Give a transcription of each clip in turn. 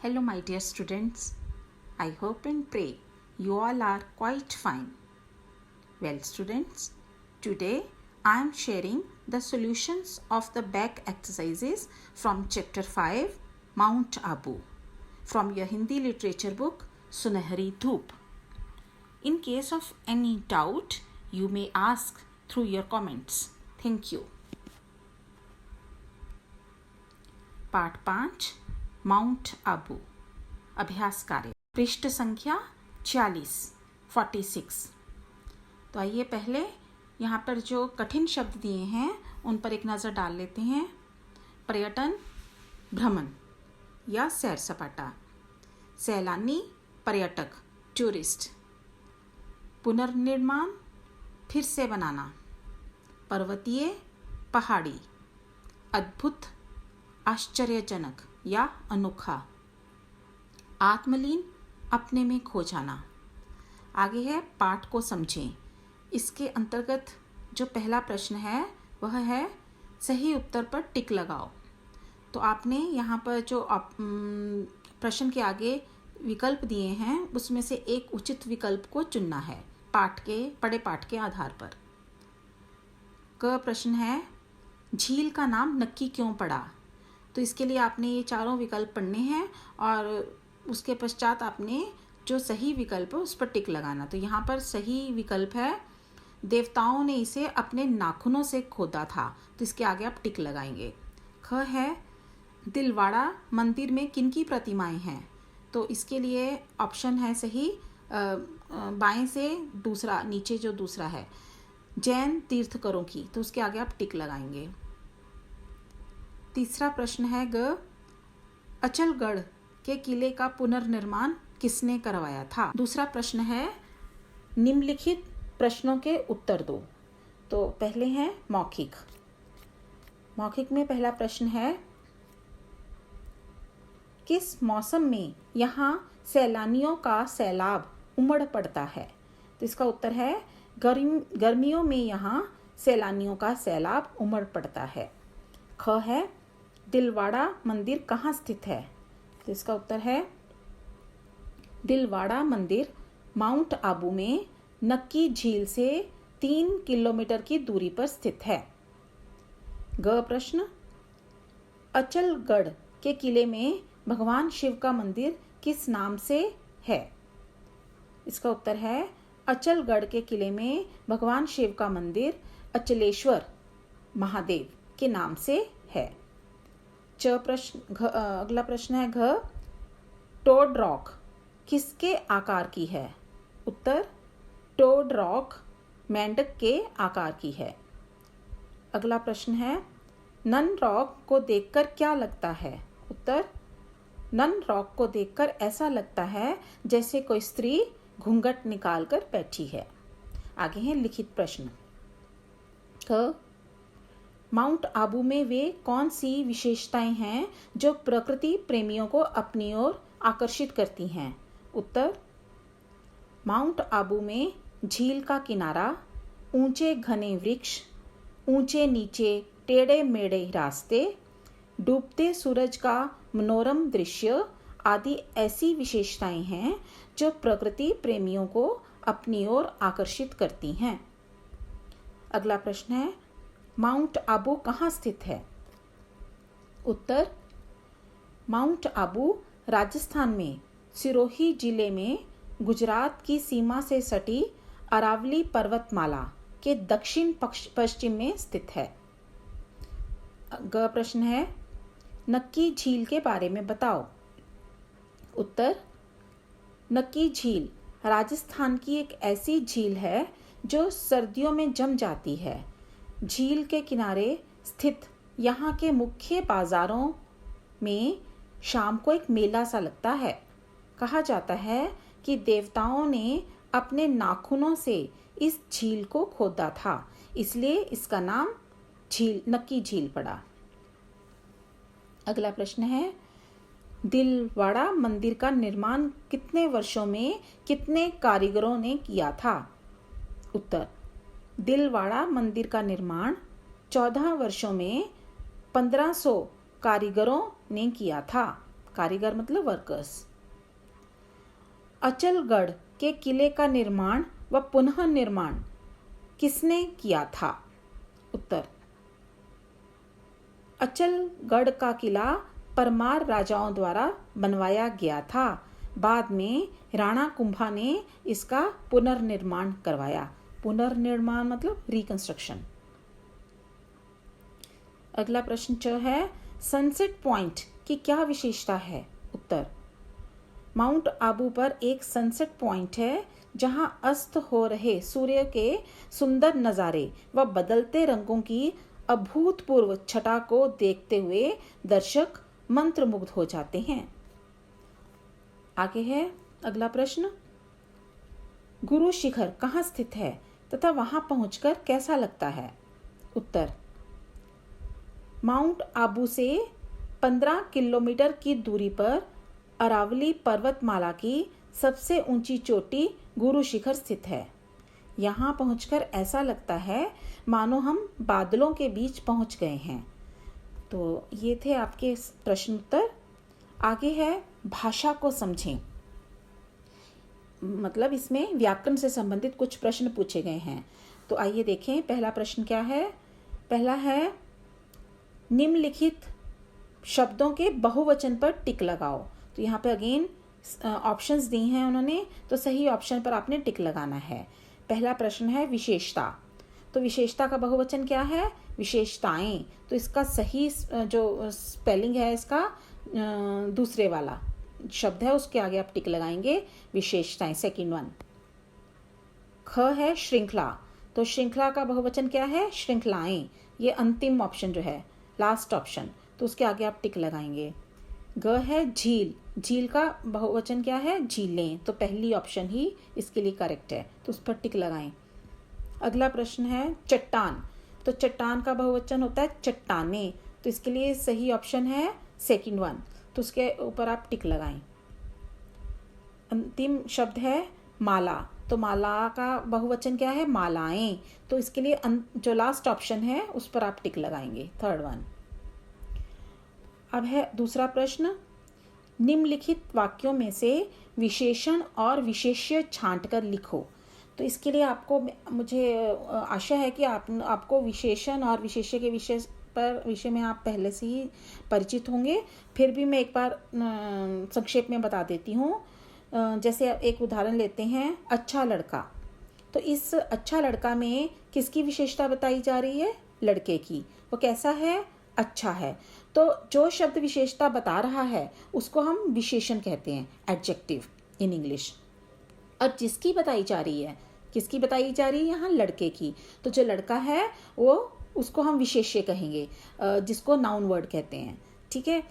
Hello, my dear students. I hope and pray you all are quite fine. Well, students, today I am sharing the solutions of the back exercises from chapter 5, Mount Abu, from your Hindi literature book, Sunehri Dhoop. In case of any doubt, you may ask through your comments. Thank you. पाठ 5 mount Abu अभ्यास कार्य पृष्ठ संख्या 46। तो आइए पहले यहाँ पर जो कठिन शब्द दिए हैं उन पर एक नज़र डाल लेते हैं। पर्यटन, भ्रमण या सैर सपाटा, सैलानी, पर्यटक, टूरिस्ट, पुनर्निर्माण, फिर से बनाना, पर्वतीय, पहाड़ी, अद्भुत, आश्चर्यजनक या अनोखा, आत्मलीन, अपने में खो जाना। आगे है पाठ को समझें। इसके अंतर्गत जो पहला प्रश्न है वह है सही उत्तर पर टिक लगाओ। तो आपने यहाँ पर जो प्रश्न के आगे विकल्प दिए हैं उसमें से एक उचित विकल्प को चुनना है पढ़े पाठ के आधार पर। क प्रश्न है झील का नाम नक्की क्यों पड़ा। तो इसके लिए आपने ये चारों विकल्प पढ़ने हैं और उसके पश्चात आपने जो सही विकल्प है उस पर टिक लगाना। तो यहाँ पर सही विकल्प है देवताओं ने इसे अपने नाखूनों से खोदा था, तो इसके आगे आप टिक लगाएंगे। ख है दिलवाड़ा मंदिर में किनकी प्रतिमाएं हैं। तो इसके लिए ऑप्शन है सही बाएं से दूसरा, नीचे जो दूसरा है जैन तीर्थकरों की, तो उसके आगे आप टिक लगाएंगे। तीसरा प्रश्न है ग अचलगढ़ के किले का पुनर्निर्माण किसने करवाया था। दूसरा प्रश्न है निम्नलिखित प्रश्नों के उत्तर दो। तो पहले हैं मौखिक में पहला प्रश्न है किस मौसम में यहाँ सैलानियों का सैलाब उमड़ पड़ता है। तो इसका उत्तर है गर्मियों में यहाँ सैलानियों का सैलाब उमड़ पड़ता है। ख है दिलवाड़ा मंदिर कहाँ स्थित है। तो इसका उत्तर है दिलवाड़ा मंदिर माउंट आबू में नक्की झील से 3 किलोमीटर की दूरी पर स्थित है। ग प्रश्न अचलगढ़ के किले में भगवान शिव का मंदिर किस नाम से है। इसका उत्तर है अचलगढ़ के किले में भगवान शिव का मंदिर अचलेश्वर महादेव के नाम से है। अगला प्रश्न है घ टोड रॉक किसके आकार की है। उत्तर टोड रॉक मेंढक के आकार की है। अगला प्रश्न है नन रॉक को देखकर क्या लगता है। उत्तर नन रॉक को देखकर ऐसा लगता है जैसे कोई स्त्री घूंघट निकालकर बैठी है। आगे हैं लिखित प्रश्न। क माउंट आबू में वे कौन सी विशेषताएं हैं जो प्रकृति प्रेमियों को अपनी ओर आकर्षित करती हैं। उत्तर माउंट आबू में झील का किनारा, ऊंचे घने वृक्ष, ऊंचे नीचे टेढ़े मेढ़े रास्ते, डूबते सूरज का मनोरम दृश्य आदि ऐसी विशेषताएं हैं जो प्रकृति प्रेमियों को अपनी ओर आकर्षित करती हैं। अगला प्रश्न है माउंट आबू कहाँ स्थित है। उत्तर माउंट आबू राजस्थान में सिरोही जिले में गुजरात की सीमा से सटी अरावली पर्वतमाला के दक्षिण पश्चिम में स्थित है। ग प्रश्न है नक्की झील के बारे में बताओ। उत्तर नक्की झील राजस्थान की एक ऐसी झील है जो सर्दियों में जम जाती है। झील के किनारे स्थित यहाँ के मुख्य बाजारों में शाम को एक मेला सा लगता है। कहा जाता है कि देवताओं ने अपने नाखूनों से इस झील को खोदा था, इसलिए इसका नाम नक्की झील पड़ा। अगला प्रश्न है दिलवाड़ा मंदिर का निर्माण कितने वर्षों में कितने कारीगरों ने किया था। उत्तर दिलवाड़ा मंदिर का निर्माण 14 वर्षों में 1500 कारीगरों ने किया था। कारीगर मतलब वर्कर्स। अचलगढ़ के किले का निर्माण व पुनः निर्माण किसने किया था? उत्तर, अचलगढ़ का किला परमार राजाओं द्वारा बनवाया गया था। बाद में राणा कुंभा ने इसका पुनर्निर्माण करवाया। पुनर्निर्माण मतलब रिकंस्ट्रक्शन। अगला प्रश्न जो है, सनसेट पॉइंट की क्या विशेषता है? उत्तर, माउंट आबू पर एक सनसेट पॉइंट है जहां अस्त हो रहे सूर्य के सुंदर नज़ारे व बदलते रंगों की अभूतपूर्व छटा को देखते हुए दर्शक मंत्रमुग्ध हो जाते हैं। आगे है अगला प्रश्न, गुरु शिखर कहाँ स्थित है तथा वहां पहुंचकर कैसा लगता है? उत्तर, माउंट आबू से 15 किलोमीटर की दूरी पर अरावली पर्वतमाला की सबसे ऊंची चोटी गुरु शिखर स्थित है। यहाँ पहुंचकर ऐसा लगता है मानो हम बादलों के बीच पहुंच गए हैं। तो ये थे आपके प्रश्न उत्तर। आगे है भाषा को समझें, मतलब इसमें व्याकरण से संबंधित कुछ प्रश्न पूछे गए हैं। तो आइए देखें, पहला प्रश्न क्या है? पहला है, निम्नलिखित शब्दों के बहुवचन पर टिक लगाओ। तो यहाँ पे अगेन ऑप्शंस दी हैं उन्होंने, तो सही ऑप्शन पर आपने टिक लगाना है। पहला प्रश्न है विशेषता। तो विशेषता का बहुवचन क्या है? विशेषताएं। तो इसका सही जो स्पेलिंग है इसका दूसरे वाला शब्द है उसके आगे आप टिक लगाएंगे, विशेषताएं, सेकंड वन। ख है श्रृंखला। तो श्रृंखला का बहुवचन क्या है? श्रृंखलाएं। ये अंतिम ऑप्शन जो है, लास्ट ऑप्शन, तो उसके आगे आप टिक लगाएंगे। ग है झील। झील का बहुवचन क्या है? झीलें। तो पहली ऑप्शन ही इसके लिए करेक्ट है, तो उस पर टिक लगाएं। अगला प्रश्न है चट्टान। तो चट्टान का बहुवचन होता है चट्टानें, तो इसके लिए सही ऑप्शन है सेकंड वन, तो उसके ऊपर आप टिक लगाएं। अंतिम शब्द है माला। तो माला का बहुवचन क्या है? मालाएं। तो इसके लिए जो लास्ट ऑप्शन है उस पर आप टिक लगाएंगे, थर्ड वन। अब है दूसरा प्रश्न, निम्नलिखित वाक्यों में से विशेषण और विशेष्य छांटकर लिखो। तो इसके लिए आपको, मुझे आशा है कि आपको विशेषण और विशेष्य के विषय में आप पहले से ही परिचित होंगे। फिर भी मैं एक बार संक्षेप में बता देती हूँ। जैसे एक उदाहरण लेते हैं, अच्छा लड़का। तो इस अच्छा लड़का में किसकी विशेषता बताई जा रही है? लड़के की। वो कैसा है? अच्छा है। तो जो शब्द विशेषता बता रहा है उसको हम विशेषण कहते हैं, एडजेक्टिव इन इंग्लिश। और जिसकी बताई जा रही है, किसकी बताई जा रही है? यहाँ लड़के की। तो जो लड़का है वो, उसको हम विशेष्य कहेंगे, जिसको नाउन वर्ड कहते हैं। ठीक है।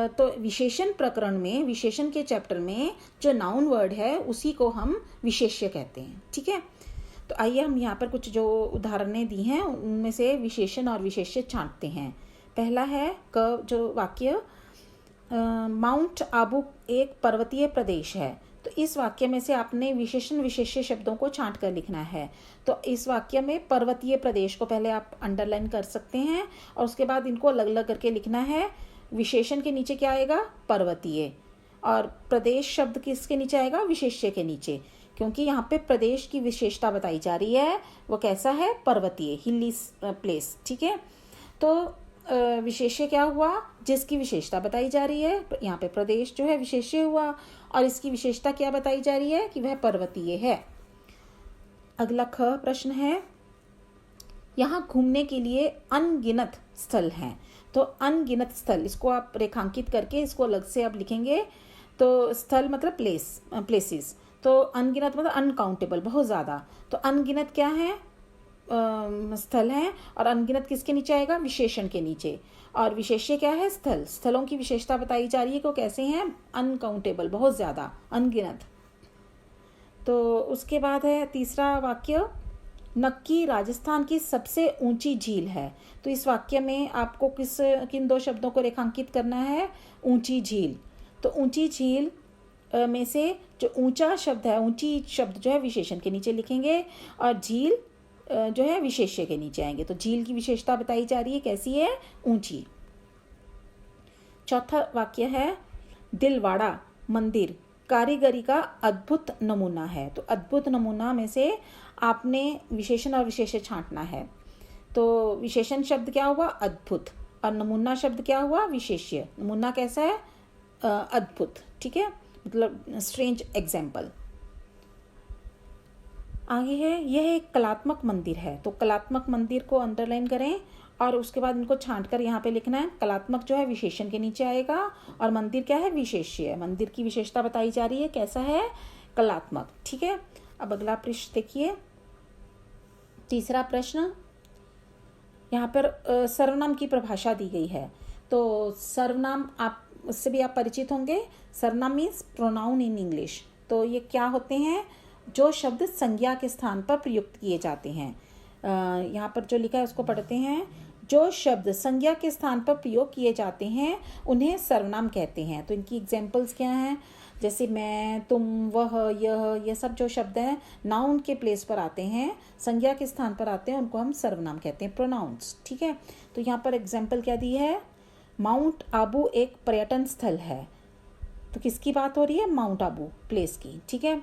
तो विशेषण प्रकरण में, विशेषण के चैप्टर में जो नाउन वर्ड है उसी को हम विशेष्य कहते हैं। ठीक है। तो आइए हम यहाँ पर कुछ जो उदाहरणें दी हैं उनमें से विशेषण और विशेष्य छांटते हैं। पहला है जो वाक्य, माउंट आबू एक पर्वतीय प्रदेश है। तो इस वाक्य में से आपने विशेषण विशेष्य शब्दों को छांट कर लिखना है। तो इस वाक्य में पर्वतीय प्रदेश को पहले आप अंडरलाइन कर सकते हैं और उसके बाद इनको अलग अलग करके लिखना है। विशेषण के नीचे क्या आएगा? पर्वतीय। और प्रदेश शब्द किसके नीचे आएगा? विशेष्य के नीचे, क्योंकि यहाँ पे प्रदेश की विशेषता बताई जा रही है, वो कैसा है? पर्वतीय, हिली प्लेस। ठीक है। तो विशेष्य क्या हुआ? जिसकी विशेषता बताई जा रही है। यहाँ पे प्रदेश जो है विशेष्य हुआ और इसकी विशेषता क्या बताई जा रही है? कि वह पर्वतीय है। अगला ख प्रश्न है, यहाँ घूमने के लिए अनगिनत स्थल हैं। तो अनगिनत स्थल, इसको आप रेखांकित करके इसको अलग से आप लिखेंगे। तो स्थल मतलब प्लेसेस। तो अनगिनत मतलब अनकाउंटेबल, बहुत ज़्यादा। तो अनगिनत क्या है? स्थल हैं। और अनगिनत किसके नीचे आएगा? विशेषण के नीचे। और विशेष्य क्या है? स्थल। स्थलों की विशेषता बताई जा रही है कि वो कैसे हैं? अनकाउंटेबल, बहुत ज़्यादा, अनगिनत। तो उसके बाद है तीसरा वाक्य, नक्की राजस्थान की सबसे ऊंची झील है। तो इस वाक्य में आपको किन दो शब्दों को रेखांकित करना है? ऊंची झील। तो ऊंची झील में से जो ऊंचा शब्द है, ऊंची शब्द जो है विशेषण के नीचे लिखेंगे और झील जो है विशेष्य के नीचे आएंगे। तो झील की विशेषता बताई जा रही है, कैसी है? ऊंची। चौथा वाक्य है, दिलवाड़ा मंदिर कारीगरी का अद्भुत नमूना है। तो अद्भुत नमूना में से आपने विशेषण और विशेष्य छांटना है। तो विशेषण शब्द क्या हुआ? अद्भुत। और नमूना शब्द क्या हुआ? विशेष्य। नमूना कैसा है? अद्भुत। ठीक है, मतलब स्ट्रेंज एग्जाम्पल। आगे है, यह एक कलात्मक मंदिर है। तो कलात्मक मंदिर को अंडरलाइन करें और उसके बाद इनको छांट कर यहाँ पे लिखना है। कलात्मक जो है विशेषण के नीचे आएगा और मंदिर क्या है? विशेष्य। मंदिर की विशेषता बताई जा रही है, कैसा है? कलात्मक। ठीक है, अब अगला प्रश्न देखिए, तीसरा प्रश्न। यहाँ पर सर्वनाम की परिभाषा दी गई है। तो सर्वनाम आप उससे भी आप परिचित होंगे। सर्वनाम मीन्स प्रोनाउन इन इंग्लिश। तो ये क्या होते हैं? जो शब्द संज्ञा के स्थान पर प्रयुक्त किए जाते हैं। यहाँ पर जो लिखा है उसको पढ़ते हैं। जो शब्द संज्ञा के स्थान पर प्रयोग किए जाते हैं उन्हें सर्वनाम कहते हैं। तो इनकी एग्जाम्पल्स क्या हैं? जैसे मैं, तुम, वह, यह सब जो शब्द हैं नाउन के प्लेस पर आते हैं, संज्ञा के स्थान पर आते हैं, उनको हम सर्वनाम कहते हैं, प्रोनाउंस। ठीक है, तो यहाँ पर एग्जाम्पल क्या दी है? माउंट आबू एक पर्यटन स्थल है। तो किसकी बात हो रही है? माउंट आबू प्लेस की। ठीक है,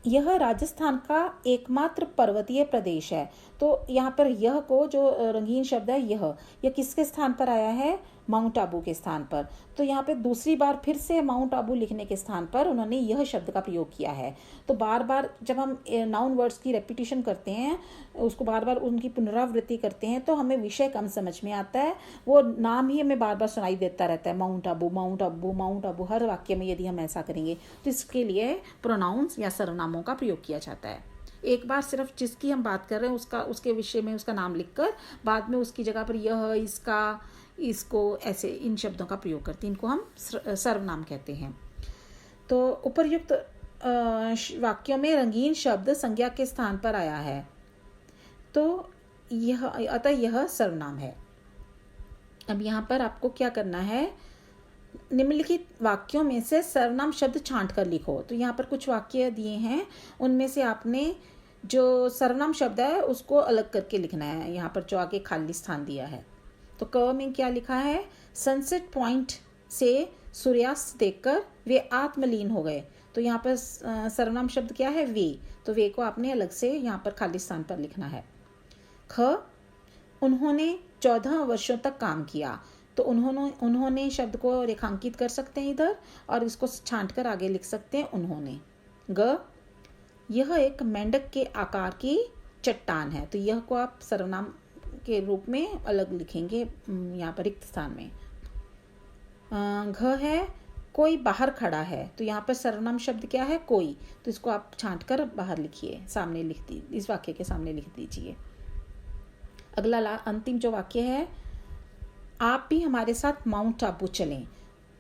यह राजस्थान का एकमात्र पर्वतीय प्रदेश है। तो यहाँ पर यह को जो रंगीन शब्द है यह किसके स्थान पर आया है? माउंट आबू के स्थान पर। तो यहाँ पे दूसरी बार फिर से माउंट आबू लिखने के स्थान पर उन्होंने यह शब्द का प्रयोग किया है। तो बार बार जब हम नाउन वर्ड्स की रेपिटेशन करते हैं, उसको बार बार उनकी पुनरावृत्ति करते हैं, तो हमें विषय कम समझ में आता है। वो नाम ही हमें बार बार सुनाई देता रहता है, Mount Abu, Mount Abu, Mount Abu, हर वाक्य में यदि हम ऐसा करेंगे तो इसके लिए प्रोनाउंस या सर्वनामों का प्रयोग किया जाता है। एक बार सिर्फ जिसकी हम बात कर रहे हैं उसके विषय में उसका नाम लिखकर बाद में उसकी जगह पर यह, इसका, इसको, ऐसे इन शब्दों का प्रयोग करते हैं, इनको हम सर्वनाम कहते हैं। तो उपर्युक्त वाक्यों में रंगीन शब्द संज्ञा के स्थान पर आया है, तो अतः यह सर्वनाम है। अब यहाँ पर आपको क्या करना है? निम्नलिखित वाक्यों में से सर्वनाम शब्द छांट कर लिखो। तो यहाँ पर कुछ वाक्य दिए हैं, उनमें से आपने जो सर्वनाम शब्द है उसको अलग करके लिखना है। यहाँ पर जो आगे खाली स्थान दिया है, तो क में क्या लिखा है? सनसेट पॉइंट से सूर्यास्त देखकर वे आत्मलीन हो गए। तो यहाँ पर सर्वनाम शब्द क्या है? वे। तो वे को आपने अलग से यहाँ पर खाली स्थान पर लिखना है। ख, उन्होंने 14 वर्षों तक काम किया। तो उन्होंने शब्द को रेखांकित कर सकते हैं इधर और इसको छांट कर आगे लिख सकते हैं उन्होंने। ग, यह एक मेंढक के आकार की चट्टान है। तो यह को आप सर्वनाम के रूप में अलग लिखेंगे यहाँ पर रिक्त स्थान में। घ है, कोई बाहर खड़ा है। तो यहाँ पर सर्वनाम शब्द क्या है? कोई। तो इसको आप छांट कर बाहर लिखिए, सामने लिख दी, इस वाक्य के सामने लिख दीजिए। अगला अंतिम जो वाक्य है, आप भी हमारे साथ माउंट आबू चलें।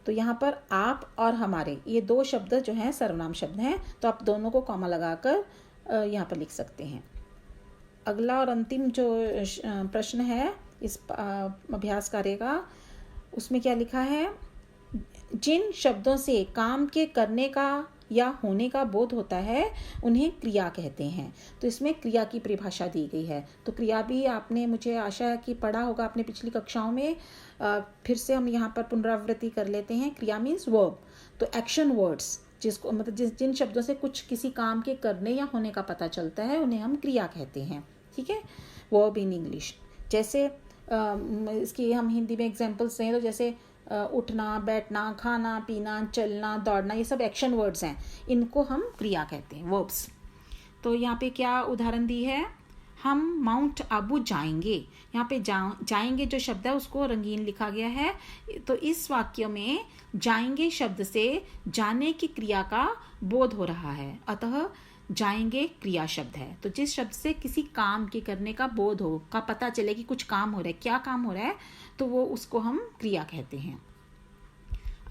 तो यहाँ पर आप और हमारे, ये दो शब्द जो हैं सर्वनाम शब्द हैं, तो आप दोनों को कॉमा लगाकर यहाँ पर लिख सकते हैं। अगला और अंतिम जो प्रश्न है इस अभ्यास कार्य का, उसमें क्या लिखा है? जिन शब्दों से काम के करने का या होने का बोध होता है उन्हें क्रिया कहते हैं। तो इसमें क्रिया की परिभाषा दी गई है। तो क्रिया भी आपने, मुझे आशा है कि पढ़ा होगा आपने पिछली कक्षाओं में। फिर से हम यहाँ पर पुनरावृत्ति कर लेते हैं। क्रिया मीन्स वर्ब। तो एक्शन वर्ड्स, जिसको मतलब जिन शब्दों से कुछ किसी काम के करने या होने का पता चलता है उन्हें हम क्रिया कहते हैं। ठीक है, वर्ब इन इंग्लिश। जैसे इसकी हम हिंदी में एग्जाम्पल्स दें तो जैसे उठना, बैठना, खाना, पीना, चलना, दौड़ना, ये सब एक्शन वर्ड्स हैं, इनको हम क्रिया कहते हैं, वर्ब्स। तो यहाँ पे क्या उदाहरण दी है? हम माउंट आबू जाएंगे। यहाँ पे जाएंगे जो शब्द है उसको रंगीन लिखा गया है। तो इस वाक्य में जाएंगे शब्द से जाने की क्रिया का बोध हो रहा है, अतः जाएंगे क्रिया शब्द है। तो जिस शब्द से किसी काम के करने का बोध हो, का पता चले कि कुछ काम हो रहा है, क्या काम हो रहा है, तो वो उसको हम क्रिया कहते हैं।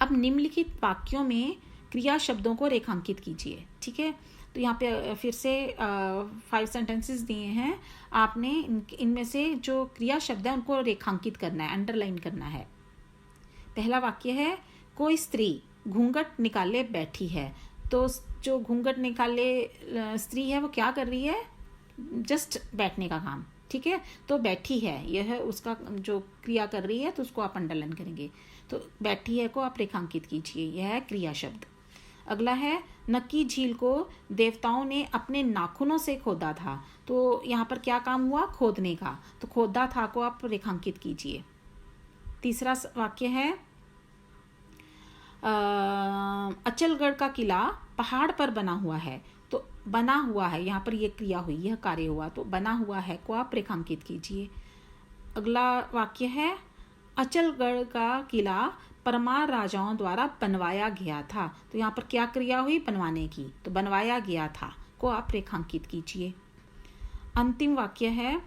अब निम्नलिखित वाक्यों में क्रिया शब्दों को रेखांकित कीजिए। ठीक है, तो यहाँ पे फिर से 5 सेंटेंसेस दिए हैं। आपने इनमें से जो क्रिया शब्द है उनको रेखांकित करना है, अंडरलाइन करना है। पहला वाक्य है, कोई स्त्री घूंघट निकाले बैठी है। तो जो घूंघट निकाले स्त्री है वो क्या कर रही है? जस्ट बैठने का काम। ठीक है, तो बैठी है, यह उसका जो क्रिया कर रही है, तो उसको आप अंडरलाइन करेंगे। तो बैठी है को आप रेखांकित कीजिए, यह है क्रिया शब्द। अगला है नक्की झील को देवताओं ने अपने नाखूनों से खोदा था। तो यहाँ पर क्या काम हुआ, खोदने का, तो खोदा था को आप रेखांकित कीजिए। तीसरा वाक्य है अचलगढ़ का किला पहाड़ पर बना हुआ है। तो बना हुआ है, यहाँ पर यह क्रिया हुई, यह कार्य हुआ, तो बना हुआ है को आप रेखांकित कीजिए। अगला वाक्य है अचलगढ़ का किला परमार राजाओं द्वारा बनवाया गया था। तो यहाँ पर क्या क्रिया हुई, बनवाने की, तो बनवाया गया था को आप रेखांकित कीजिए। अंतिम वाक्य है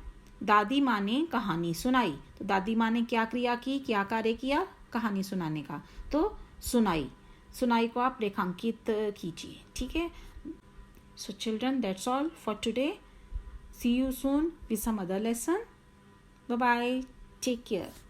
दादी माँ ने कहानी सुनाई। तो दादी माँ ने क्या क्रिया की, क्या कार्य किया, कहानी सुनाने का, तो सुनाई। सुनाई को आप रेखांकित कीजिए। ठीक है। So children, that's all for today. See you soon with some other lesson. Bye bye, take care.